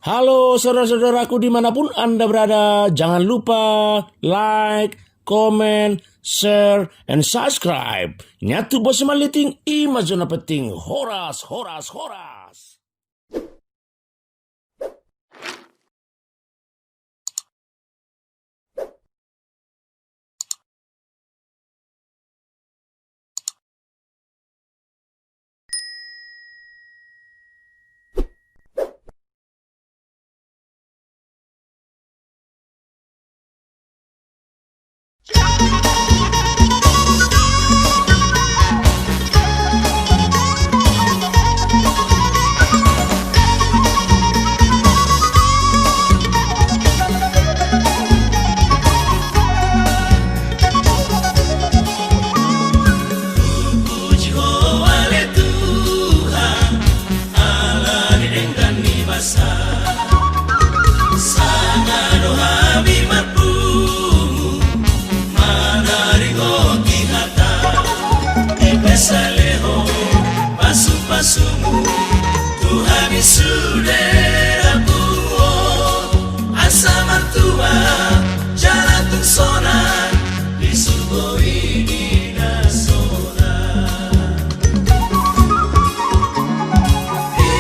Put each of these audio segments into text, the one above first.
Halo saudara-saudaraku dimanapun Anda berada, jangan lupa like, comment, share, and subscribe. Nyatu bos maliting ima zona penting. Horas, horas, horas. Saleho pasu-pasumu Tuhan suderaku asa mantua jalan sona di subo ini nasona di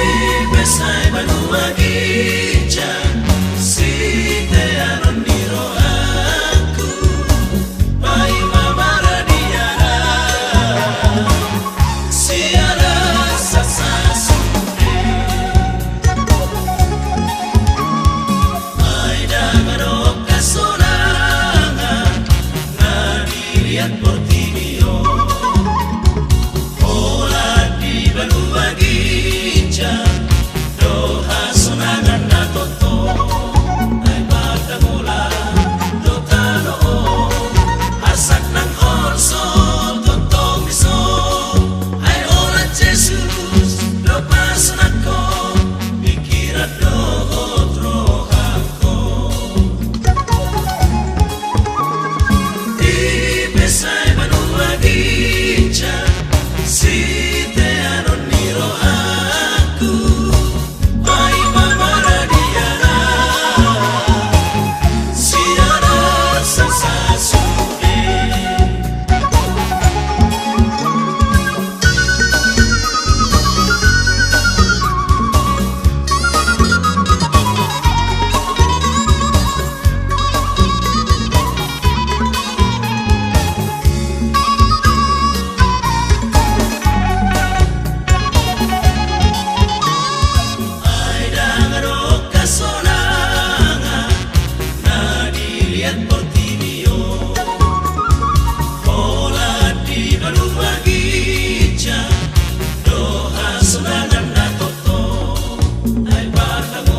besai banua gija si te anoniro aku pai mama radiana Doha sunangan na toto ay batang